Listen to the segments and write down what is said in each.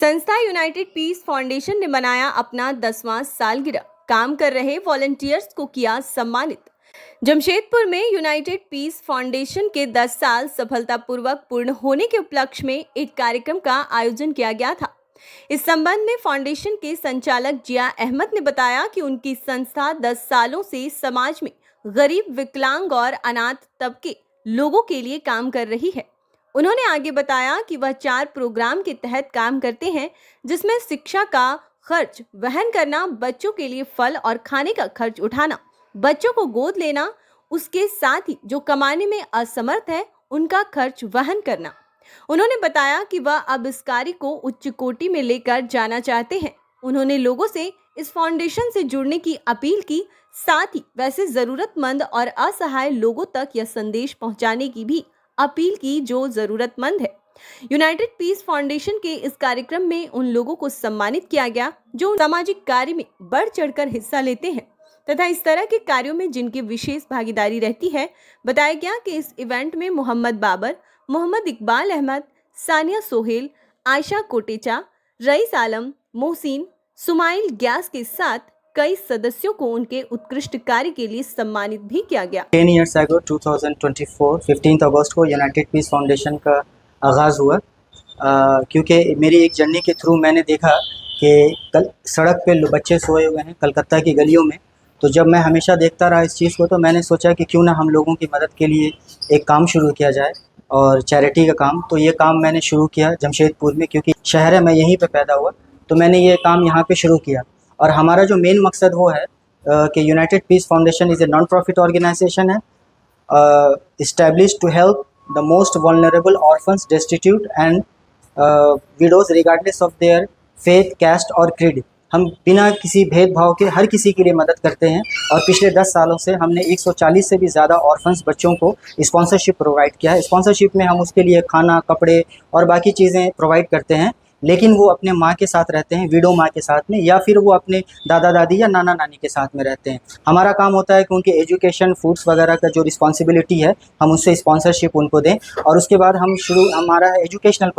संस्था United Peace foundation ने मनाया अपना 10वां सालगिरह। काम कर रहे वॉलंटियर्स को किया सम्मानित। जमशेदपुर में यूनाइटेड पीस फाउंडेशन के 10 साल सफलतापूर्वक पूर्ण होने के उपलक्ष्य में एक कार्यक्रम का आयोजन किया गया था। इस संबंध में फाउंडेशन के संचालक जिया अहमद ने बताया कि उनकी संस्था 10 सालों से समाज में गरीब, विकलांग और अनाथ तबके लोगों के लिए काम कर रही है। उन्होंने आगे बताया कि वह 4 प्रोग्राम के तहत काम करते हैं, जिसमें शिक्षा का खर्च वहन करना, बच्चों के लिए फल और खाने का खर्च उठाना, बच्चों को गोद लेना, उसके साथ ही जो कमाने में असमर्थ है उनका खर्च वहन करना। उन्होंने बताया कि वह अब इस कार्य को उच्च कोटि में लेकर जाना चाहते हैं। उन्होंने लोगों से इस फाउंडेशन से जुड़ने की अपील की, साथ ही वैसे जरूरतमंद और असहाय लोगों तक यह संदेश पहुंचाने की भी अपील की जो जरूरतमंद है। यूनाइटेड पीस फाउंडेशन के इस कार्यक्रम में उन लोगों को सम्मानित किया गया जो सामाजिक कार्य में बढ़ चढ़कर हिस्सा लेते हैं तथा इस तरह के कार्यों में जिनकी विशेष भागीदारी रहती है। बताया गया कि इस इवेंट में मोहम्मद बाबर, मोहम्मद इकबाल अहमद, सानिया सोहेल, आयशा कोटेचा, रईस आलम, मोहसिन, सुमाइल ग्यास के साथ कई सदस्यों को उनके उत्कृष्ट कार्य के लिए सम्मानित भी किया गया। 10 years ago 2024 15 अगस्त को यूनाइटेड पीस फाउंडेशन का आगाज़ हुआ, क्योंकि मेरी एक जर्नी के थ्रू मैंने देखा कि कल सड़क पे बच्चे सोए हुए हैं कलकत्ता की गलियों में। तो जब मैं हमेशा देखता रहा इस चीज़ को, तो मैंने सोचा कि क्यों ना हम लोगों की मदद के लिए एक काम शुरू किया जाए, और चैरिटी का काम। तो ये काम मैंने शुरू किया जमशेदपुर में, क्योंकि शहर है, मैं यहीं पे पैदा हुआ, तो मैंने ये काम यहाँ पे शुरू किया। और हमारा जो मेन मकसद वो है कि United Peace Foundation is a non profit organisation है, established to help the most vulnerable orphans, destitute and widows regardless of their faith, caste और creed। हम बिना किसी भेदभाव के हर किसी के लिए मदद करते हैं, और पिछले 10 सालों से हमने 140 से भी ज़्यादा ऑर्फन्स बच्चों को स्पॉन्सरशिप प्रोवाइड किया है। स्पॉन्सरशिप में हम उसके लिए खाना, कपड़े और बाकी चीज़ें प्रोवाइड करते हैं, लेकिन वो अपने माँ के साथ रहते हैं, विडो माँ के साथ में, या फिर वो अपने दादा दादी या नाना नानी के साथ में रहते हैं। हमारा काम होता है कि उनके एजुकेशन, फूड्स वगैरह का जो रिस्पॉन्सिबिलिटी है, हम उससे स्पॉन्सरशिप उनको दें। और उसके बाद हमारा एजुकेशनल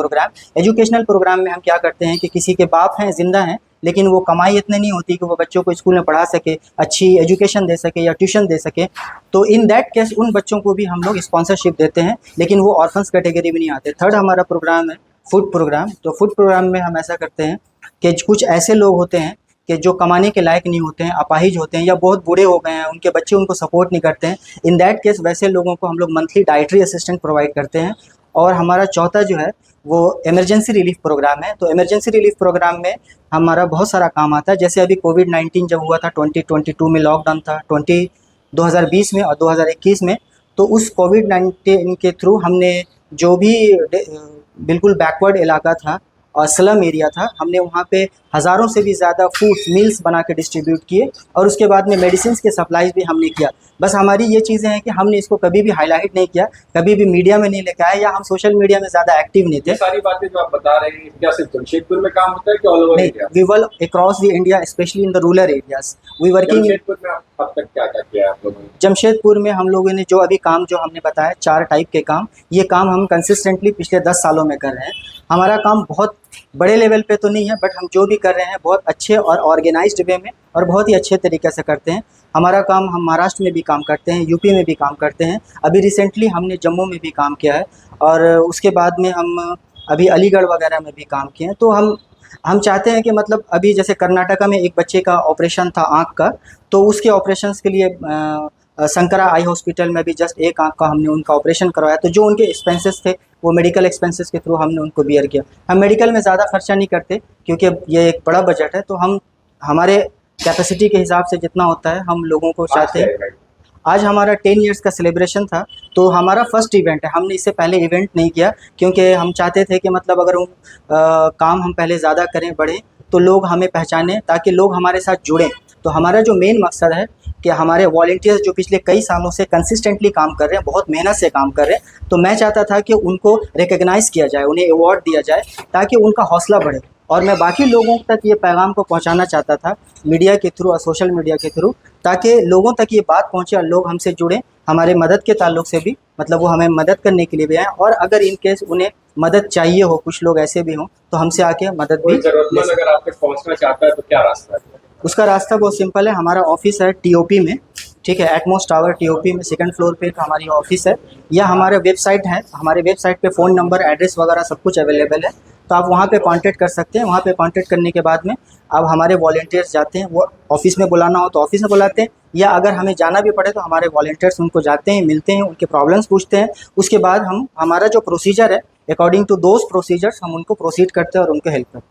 प्रोग्राम में हम क्या करते हैं कि किसी के बाप हैं, जिंदा हैं, लेकिन वो कमाई इतनी नहीं होती कि वो बच्चों को स्कूल में पढ़ा सके, अच्छी एजुकेशन दे सके या ट्यूशन दे सके, तो इन दैट केस उन बच्चों को भी हम लोग स्पॉन्सरशिप देते हैं, लेकिन वो ऑर्फन्स कैटेगरी में नहीं आते। थर्ड हमारा प्रोग्राम है फूड प्रोग्राम। तो फूड प्रोग्राम में हम ऐसा करते हैं कि कुछ ऐसे लोग होते हैं कि जो कमाने के लायक नहीं होते हैं, अपाहिज होते हैं, या बहुत बूढ़े हो गए हैं, उनके बच्चे उनको सपोर्ट नहीं करते हैं। इन दैट केस वैसे लोगों को हम लोग मंथली डाइटरी असिस्टेंट प्रोवाइड करते हैं। और हमारा चौथा जो है वो इमरजेंसी रिलीफ प्रोग्राम है। तो इमरजेंसी रिलीफ प्रोग्राम में हमारा बहुत सारा काम आता है। जैसे अभी कोविड-19 जब हुआ था 2022 में, लॉकडाउन था 2020 में और 2021 में, तो उस कोविड-19 के थ्रू हमने जो भी बिल्कुल बैकवर्ड इलाका था और स्लम एरिया था, हमने वहाँ पे हज़ारों से भी ज़्यादा फूड्स, मील्स बना के डिस्ट्रीब्यूट किए, और उसके बाद में मेडिसिन के सप्लाईज भी हमने किया। बस हमारी ये चीज़ें हैं कि हमने इसको कभी भी हाईलाइट नहीं किया, कभी भी मीडिया में नहीं लेकर आए, या हम सोशल मीडिया में ज़्यादा एक्टिव नहीं थे। सारी बातें जो आप बता रहे हैं, क्या सिर्फ जमशेदपुर में काम होता है कि all over India? We work across the India, specially in the rural areas. We working. Jamshedpur में अब तक क्या क्या किया आप लोगों ने? जमशेदपुर में हम लोगों ने जो अभी काम जो हमने बताया 4 टाइप के काम, ये काम हम कंसिस्टेंटली पिछले 10 सालों में कर रहे हैं। हमारा काम बहुत बड़े लेवल पे तो नहीं है, बट हम जो भी कर रहे हैं बहुत अच्छे और ऑर्गेनाइज्ड वे में और बहुत ही अच्छे तरीके से करते हैं। हमारा काम हम महाराष्ट्र में भी काम करते हैं, यूपी में भी काम करते हैं, अभी रिसेंटली हमने जम्मू में भी काम किया है, और उसके बाद में हम अभी अलीगढ़ वगैरह में भी काम किए हैं। तो हम चाहते हैं कि मतलब अभी जैसे कर्नाटका में एक बच्चे का ऑपरेशन था आँख का, तो उसके ऑपरेशंस के लिए शंकरा आई हॉस्पिटल में भी जस्ट एक आँख का हमने उनका ऑपरेशन करवाया। तो जो उनके एक्सपेंसेस थे वो मेडिकल एक्सपेंसेस के थ्रू हमने उनको बियर किया। हम मेडिकल में ज़्यादा खर्चा नहीं करते, क्योंकि ये एक बड़ा बजट है, तो हम हमारे कैपेसिटी के हिसाब से जितना होता है हम लोगों को चाहते हैं। आज हमारा 10 इयर्स का सेलिब्रेशन था, तो हमारा फर्स्ट इवेंट है। हमने इससे पहले इवेंट नहीं किया, क्योंकि हम चाहते थे कि मतलब अगर काम हम पहले ज़्यादा करें, बढ़ें, तो लोग हमें पहचानें, ताकि लोग हमारे साथ जुड़ें। तो हमारा जो मेन मकसद है कि हमारे वॉलंटियर्स जो पिछले कई सालों से कंसिस्टेंटली काम कर रहे हैं, बहुत मेहनत से काम कर रहे हैं, तो मैं चाहता था कि उनको रिकग्नाइज़ किया जाए, उन्हें अवार्ड दिया जाए, ताकि उनका हौसला बढ़े। और मैं बाकी लोगों तक ये पैगाम को पहुंचाना चाहता था मीडिया के थ्रू और सोशल मीडिया के थ्रू, ताकि लोगों तक ये बात पहुंचे और लोग हमसे जुड़ें, हमारे मदद के ताल्लुक से भी, मतलब वो हमें मदद करने के लिए भी आएँ। और अगर इन केस उन्हें मदद चाहिए हो, कुछ लोग ऐसे भी हों तो हमसे आके मदद भी कोई ले जरूरतमंद सकते अगर आप तक पहुंचना चाहता है तो क्या रास्ता है? उसका रास्ता बहुत सिंपल है। हमारा ऑफिस है टीओपी में, ठीक है, एटमॉस टावर टीओपी में 2nd फ्लोर पे का हमारी ऑफिस है, या हमारे वेबसाइट है, हमारे वेबसाइट पे फ़ोन नंबर, एड्रेस वगैरह सब कुछ अवेलेबल है, तो आप वहाँ पे कांटेक्ट कर सकते हैं। वहाँ पे कांटेक्ट करने के बाद में अब हमारे वॉलंटियर्स जाते हैं, वो ऑफिस में बुलाना हो तो ऑफिस में बुलाते हैं, या अगर हमें जाना भी पड़े तो हमारे वॉलंटियर्स उनको जाते हैं, मिलते हैं, उनके प्रॉब्लम्स पूछते हैं। उसके बाद हम हमारा जो प्रोसीजर है, अकॉर्डिंग टू दोज प्रोसीजर्स हम उनको प्रोसीड करते हैं और उनको हेल्प करते हैं।